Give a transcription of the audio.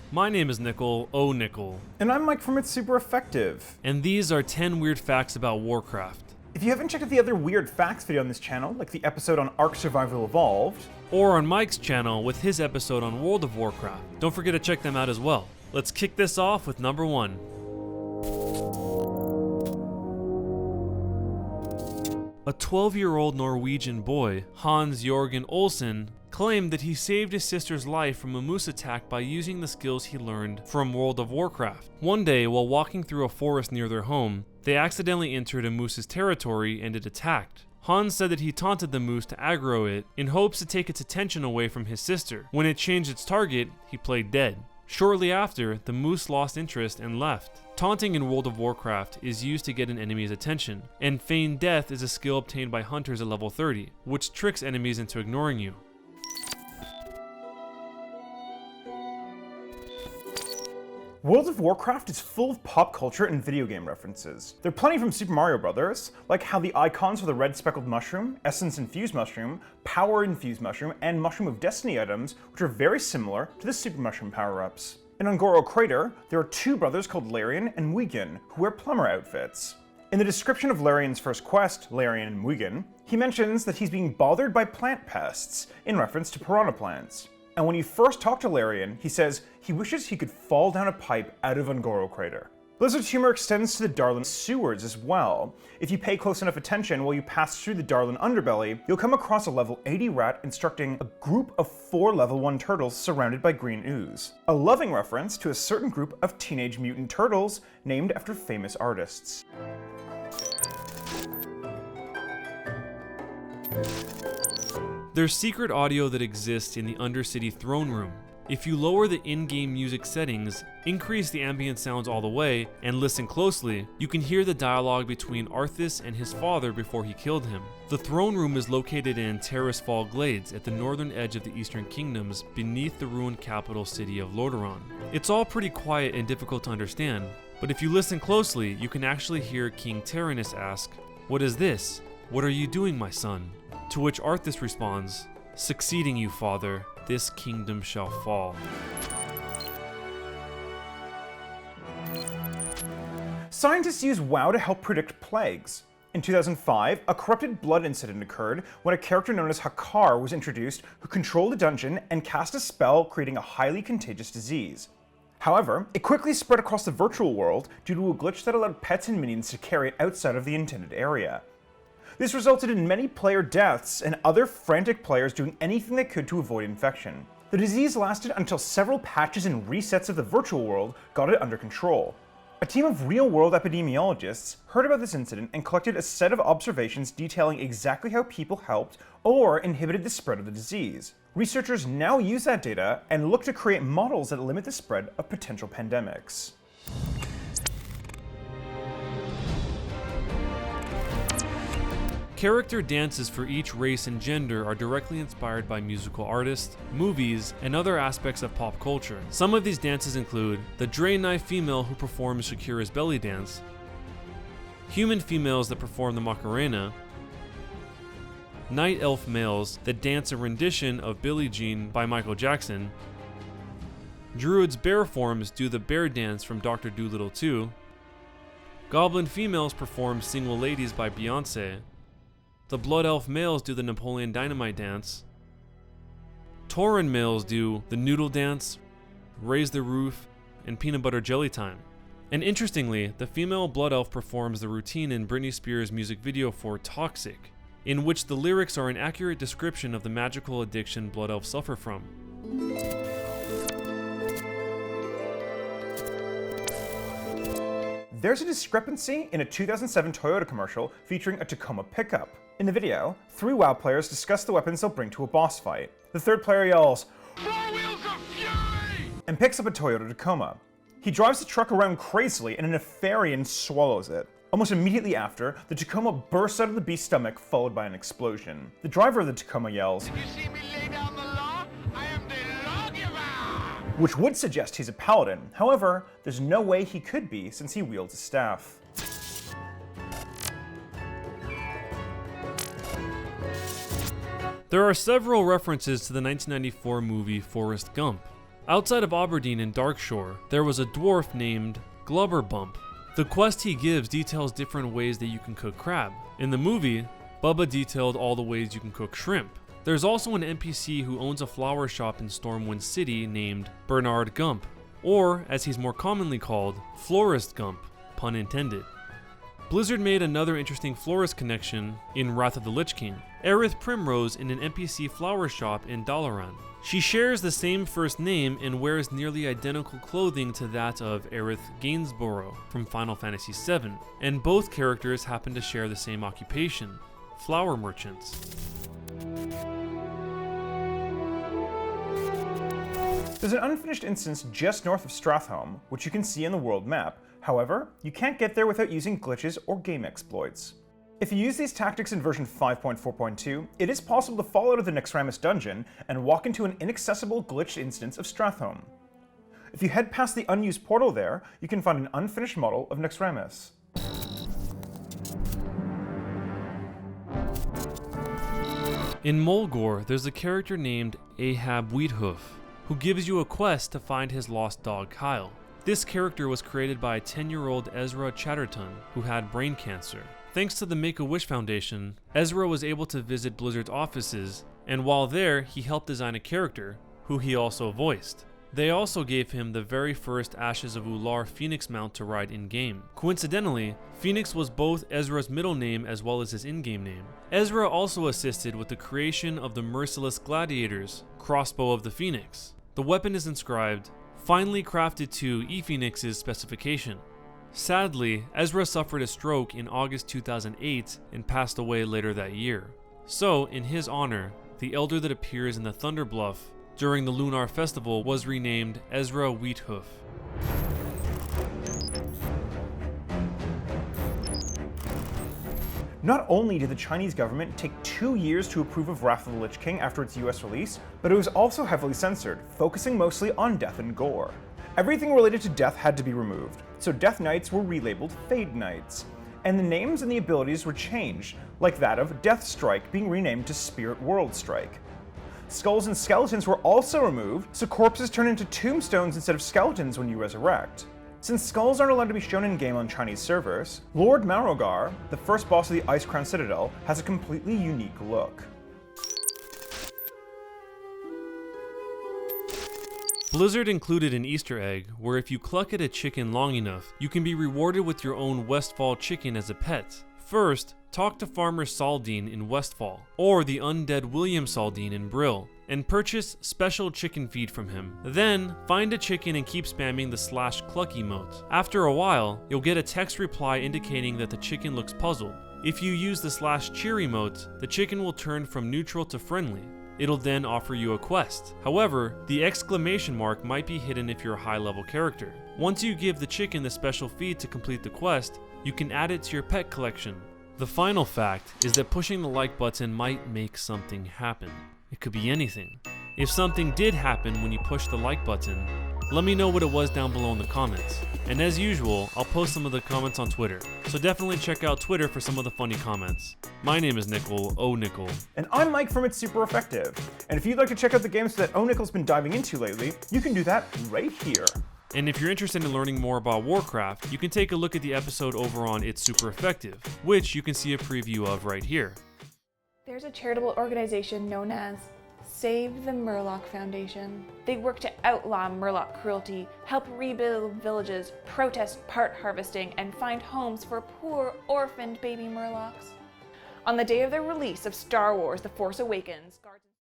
My name is Nickel, O Nickel. And I'm Mike from It's Super Effective. And these are 10 weird facts about Warcraft. If you haven't checked out the other weird facts video on this channel, like the episode on Ark Survival Evolved, or on Mike's channel with his episode on World of Warcraft, don't forget to check them out as well. Let's kick this off with number 1. A 12-year-old Norwegian boy, Hans Jorgen Olsen, claimed that he saved his sister's life from a moose attack by using the skills he learned from World of Warcraft. One day, while walking through a forest near their home, they accidentally entered a moose's territory and it attacked. Hans said that he taunted the moose to aggro it in hopes to take its attention away from his sister. When it changed its target, he played dead. Shortly after, the moose lost interest and left. Taunting in World of Warcraft is used to get an enemy's attention, and Feign Death is a skill obtained by hunters at level 30, which tricks enemies into ignoring you. World of Warcraft is full of pop culture and video game references. There are plenty from Super Mario Bros., like how the icons for the red speckled mushroom, essence infused mushroom, power infused mushroom, and mushroom of destiny items, which are very similar to the super mushroom power-ups. In Ungoro Crater, there are two brothers called Larian and Muigan, who wear plumber outfits. In the description of Larian's first quest, Larian and Muigan, he mentions that he's being bothered by plant pests, in reference to piranha plants. And when you first talk to Larian, he says he wishes he could fall down a pipe out of Ungoro Crater. Blizzard's humor extends to the Darlin sewers as well. If you pay close enough attention while you pass through the Darlin underbelly, you'll come across a level 80 rat instructing a group of 4 level 1 turtles surrounded by green ooze. A loving reference to a certain group of teenage mutant turtles named after famous artists. There's secret audio that exists in the Undercity throne room. If you lower the in-game music settings, increase the ambient sounds all the way, and listen closely, you can hear the dialogue between Arthas and his father before he killed him. The throne room is located in Terrasfall Glades at the northern edge of the Eastern Kingdoms beneath the ruined capital city of Lordaeron. It's all pretty quiet and difficult to understand, but if you listen closely, you can actually hear King Tyrannus ask, "What is this? What are you doing, my son?" To which Arthas responds, "Succeeding you, father, this kingdom shall fall." Scientists use WoW to help predict plagues. In 2005, a corrupted blood incident occurred when a character known as Hakar was introduced who controlled a dungeon and cast a spell creating a highly contagious disease. However, it quickly spread across the virtual world due to a glitch that allowed pets and minions to carry it outside of the intended area. This resulted in many player deaths and other frantic players doing anything they could to avoid infection. The disease lasted until several patches and resets of the virtual world got it under control. A team of real-world epidemiologists heard about this incident and collected a set of observations detailing exactly how people helped or inhibited the spread of the disease. Researchers now use that data and look to create models that limit the spread of potential pandemics. Character dances for each race and gender are directly inspired by musical artists, movies, and other aspects of pop culture. Some of these dances include the Draenor female who performs Shakira's belly dance, human females that perform the Macarena, night elf males that dance a rendition of Billie Jean by Michael Jackson, druids bear forms do the bear dance from Dr. Dolittle 2, goblin females perform Single Ladies by Beyoncé, the Blood Elf males do the Napoleon Dynamite dance. Tauren males do the Noodle Dance, Raise the Roof, and Peanut Butter Jelly Time. And interestingly, the female Blood Elf performs the routine in Britney Spears' music video for Toxic, in which the lyrics are an accurate description of the magical addiction Blood Elves suffer from. There's a discrepancy in a 2007 Toyota commercial featuring a Tacoma pickup. In the video, 3 WoW players discuss the weapons they'll bring to a boss fight. The third player yells, "Four wheels of fury!" and picks up a Toyota Tacoma. He drives the truck around crazily and a Nefarian swallows it. Almost immediately after, the Tacoma bursts out of the beast's stomach, followed by an explosion. The driver of the Tacoma yells, "Did you see me lay down the law? I am the lawgiver!" Which would suggest he's a paladin. However, there's no way he could be since he wields a staff. There are several references to the 1994 movie Forrest Gump. Outside of Aberdeen in Darkshore, there was a dwarf named Glubberbump. The quest he gives details different ways that you can cook crab. In the movie, Bubba detailed all the ways you can cook shrimp. There's also an NPC who owns a flower shop in Stormwind City named Bernard Gump, or as he's more commonly called, Florist Gump, pun intended. Blizzard made another interesting florist connection in Wrath of the Lich King, Aerith Primrose in an NPC flower shop in Dalaran. She shares the same first name and wears nearly identical clothing to that of Aerith Gainsborough from Final Fantasy VII, and both characters happen to share the same occupation, flower merchants. There's an unfinished instance just north of Stratholme, which you can see on the world map. However, you can't get there without using glitches or game exploits. If you use these tactics in version 5.4.2, it is possible to fall out of the Naxxramas dungeon and walk into an inaccessible glitched instance of Stratholme. If you head past the unused portal there, you can find an unfinished model of Naxxramas. In Mulgore, there's a character named Ahab Wheathoof, who gives you a quest to find his lost dog Kyle. This character was created by 10-year-old Ezra Chatterton, who had brain cancer. Thanks to the Make-A-Wish Foundation, Ezra was able to visit Blizzard's offices, and while there, he helped design a character, who he also voiced. They also gave him the very first Ashes of Ular Phoenix mount to ride in-game. Coincidentally, Phoenix was both Ezra's middle name as well as his in-game name. Ezra also assisted with the creation of the Merciless Gladiators, Crossbow of the Phoenix. The weapon is inscribed, "Finally crafted to E-Phoenix's specification." Sadly, Ezra suffered a stroke in August 2008 and passed away later that year. So, in his honor, the elder that appears in the Thunder Bluff during the Lunar Festival was renamed Ezra Wheathoof. Not only did the Chinese government take 2 years to approve of Wrath of the Lich King after its US release, but it was also heavily censored, focusing mostly on death and gore. Everything related to death had to be removed, so Death Knights were relabeled Fade Knights, and the names and the abilities were changed, like that of Death Strike being renamed to Spirit World Strike. Skulls and skeletons were also removed, so corpses turn into tombstones instead of skeletons when you resurrect. Since skulls aren't allowed to be shown in-game on Chinese servers, Lord Marogar, the first boss of the Ice Crown Citadel, has a completely unique look. Blizzard included an Easter egg where if you cluck at a chicken long enough, you can be rewarded with your own Westfall chicken as a pet. First, talk to Farmer Saldine in Westfall, or the undead William Saldine in Brill, and purchase special chicken feed from him. Then, find a chicken and keep spamming the /cluck emote. After a while, you'll get a text reply indicating that the chicken looks puzzled. If you use the /cheer emote, the chicken will turn from neutral to friendly. It'll then offer you a quest. However, the exclamation mark might be hidden if you're a high-level character. Once you give the chicken the special feed to complete the quest, you can add it to your pet collection. The final fact is that pushing the like button might make something happen. It could be anything. If something did happen when you push the like button, let me know what it was down below in the comments. And as usual, I'll post some of the comments on Twitter, so definitely check out Twitter for some of the funny comments. My name is Nickel, Nickel. And I'm Mike from It's Super Effective. And if you'd like to check out the games that Nickel's been diving into lately, you can do that right here. And if you're interested in learning more about Warcraft, you can take a look at the episode over on It's Super Effective, which you can see a preview of right here. There's a charitable organization known as Save the Murloc Foundation. They work to outlaw Murloc cruelty, help rebuild villages, protest part harvesting, and find homes for poor orphaned baby Murlocs. On the day of the release of Star Wars The Force Awakens, guards